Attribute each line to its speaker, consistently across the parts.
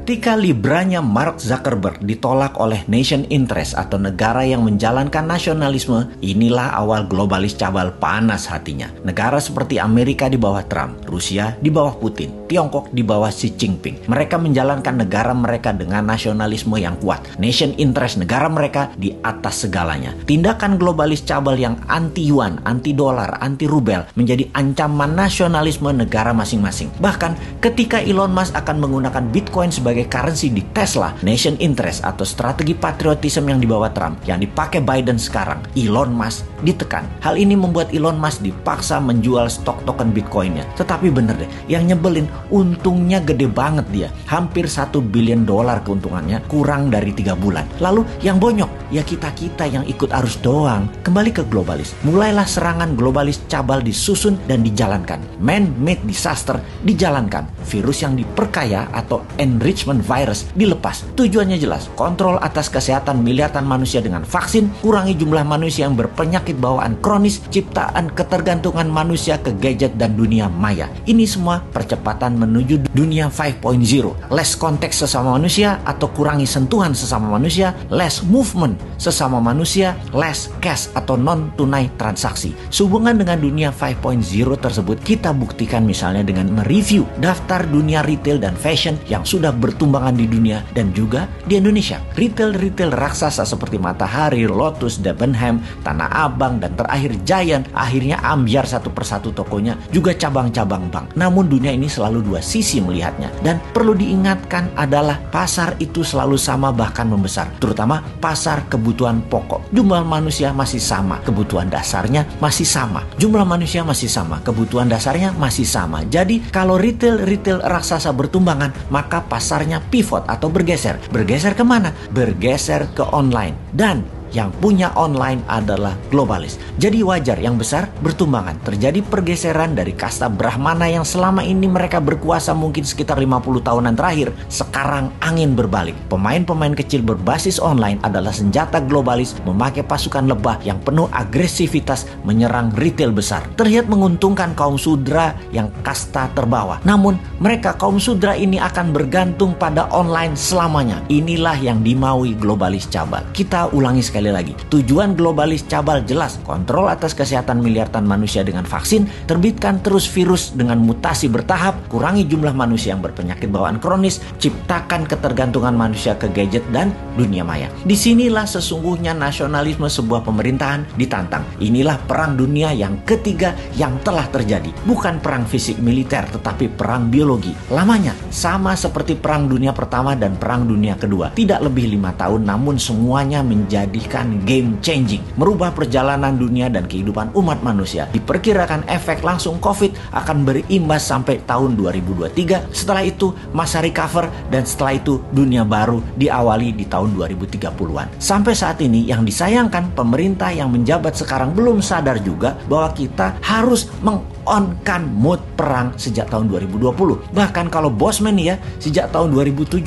Speaker 1: Ketika libranya Mark Zuckerberg ditolak oleh nation interest atau negara yang menjalankan nasionalisme, inilah awal globalis cabal panas hatinya. Negara seperti Amerika di bawah Trump, Rusia di bawah Putin, Tiongkok di bawah Xi Jinping. Mereka menjalankan negara mereka dengan nasionalisme yang kuat. Nation interest negara mereka di atas segalanya. Tindakan globalis cabal yang anti-yuan, anti-dolar, anti-rubel menjadi ancaman nasionalisme negara masing-masing. Bahkan ketika Elon Musk akan menggunakan Bitcoin sebagai currency di Tesla, nation interest atau strategi patriotism yang dibawa Trump yang dipakai Biden sekarang, Elon Musk ditekan. Hal ini membuat Elon Musk dipaksa menjual stok token Bitcoinnya. Tetapi bener deh, yang nyebelin untungnya gede banget dia. Hampir $1 billion keuntungannya kurang dari 3 bulan. Lalu yang bonyok, ya kita-kita yang ikut arus doang. Kembali ke globalis. Mulailah serangan globalis cabal disusun dan dijalankan. Man-made disaster dijalankan. Virus yang diperkaya atau enrichment virus dilepas. Tujuannya jelas, kontrol atas kesehatan miliaran manusia dengan vaksin, kurangi jumlah manusia yang berpenyakit bawaan kronis, ciptaan ketergantungan manusia ke gadget dan dunia maya. Ini semua percepatan menuju dunia 5.0. Less konteks sesama manusia atau kurangi sentuhan sesama manusia, less movement sesama manusia, less cash atau non-tunai transaksi. Sehubungan dengan dunia 5.0 tersebut, kita buktikan misalnya dengan mereview daftar dunia retail dan fashion yang sudah bertumbangan di dunia dan juga di Indonesia. Retail raksasa seperti Matahari, Lotus, Debenham, Tanah Abang, dan terakhir Giant akhirnya ambyar satu persatu tokonya, juga cabang-cabang bank. Namun dunia ini selalu dua sisi melihatnya, dan perlu diingatkan adalah pasar itu selalu sama bahkan membesar, terutama pasar kebutuhan pokok. Jumlah manusia masih sama, kebutuhan dasarnya masih sama. Jumlah manusia masih sama, kebutuhan dasarnya masih sama. Jadi kalau retail raksasa bertumbangan, maka pasarnya pivot atau bergeser. Bergeser kemana? Bergeser ke online. Dan yang punya online adalah globalis. Jadi wajar yang besar bertumbangan. Terjadi pergeseran dari kasta Brahmana yang selama ini mereka berkuasa mungkin sekitar 50 tahunan terakhir. Sekarang angin berbalik. Pemain-pemain kecil berbasis online adalah senjata globalis memakai pasukan lebah yang penuh agresivitas menyerang retail besar. Terlihat menguntungkan kaum sudra yang kasta terbawah. Namun mereka kaum sudra ini akan bergantung pada online selamanya. Inilah yang dimaui globalis cabal. Kita ulangi sekali lagi, tujuan globalis cabal jelas, kontrol atas kesehatan miliaran manusia dengan vaksin, terbitkan terus virus dengan mutasi bertahap, kurangi jumlah manusia yang berpenyakit bawaan kronis, ciptakan ketergantungan manusia ke gadget dan dunia maya. Disinilah sesungguhnya nasionalisme sebuah pemerintahan ditantang. Inilah perang dunia yang ketiga yang telah terjadi. Bukan perang fisik militer, tetapi perang biologi. Lamanya sama seperti perang dunia pertama dan perang dunia kedua. Tidak lebih 5 tahun, namun semuanya menjadikan game changing, merubah perjalanan dunia dan kehidupan umat manusia. Diperkirakan efek langsung COVID akan berimbas sampai tahun 2023. Setelah itu masa recover, dan setelah itu dunia baru diawali di tahun 2030-an. Sampai saat ini yang disayangkan, pemerintah yang menjabat sekarang belum sadar juga bahwa kita harus on-kan mode perang sejak tahun 2020. Bahkan kalau Bosman ya, sejak tahun 2017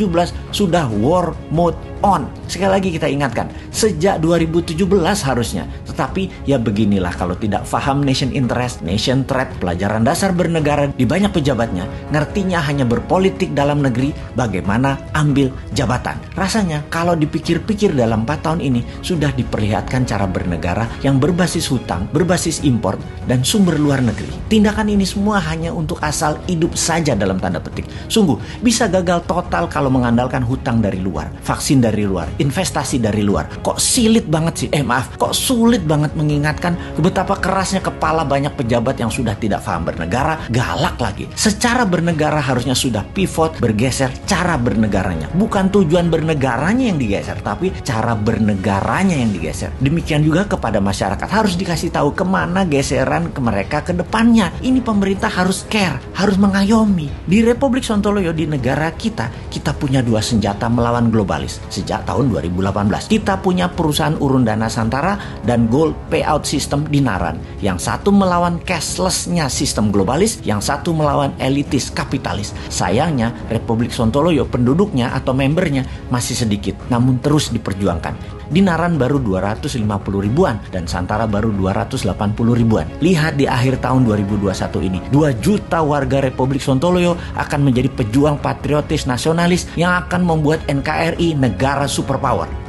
Speaker 1: sudah war mode on. Sekali lagi kita ingatkan, sejak 2017 harusnya. Tetapi ya beginilah kalau tidak paham nation interest, nation threat, pelajaran dasar bernegara di banyak pejabatnya, ngertinya hanya berpolitik dalam negeri, bagaimana ambil jabatan. Rasanya kalau dipikir-pikir dalam 4 tahun ini sudah diperlihatkan cara bernegara yang berbasis hutang, berbasis impor, dan sumber luar negeri. Tindakan ini semua hanya untuk asal hidup saja dalam tanda petik. Sungguh bisa gagal total kalau mengandalkan hutang dari luar, vaksin dari luar, investasi dari luar. Kok sulit banget sih? Kok sulit banget mengingatkan betapa kerasnya kepala banyak pejabat yang sudah tidak paham bernegara, galak lagi. Secara bernegara harusnya sudah pivot, bergeser cara bernegaranya. Bukan tujuan bernegaranya yang digeser, tapi cara bernegaranya yang digeser. Demikian juga kepada masyarakat, harus dikasih tahu kemana geseran ke mereka ke depannya. Ini pemerintah harus care, harus mengayomi. Di Republik Sontoloyo, di negara kita punya 2 senjata melawan globalis. Sejak tahun 2018 kita punya perusahaan urun dana Santara dan gold payout system di Naran. Yang satu melawan cashlessnya sistem globalis, yang satu melawan elitis kapitalis. Sayangnya Republik Sontoloyo penduduknya atau membernya masih sedikit, namun terus diperjuangkan. Dinaran baru 250 ribuan, dan Santara baru 280 ribuan. Lihat di akhir tahun 2021 ini, 2 juta warga Republik Sontoloyo akan menjadi pejuang patriotis nasionalis yang akan membuat NKRI negara superpower.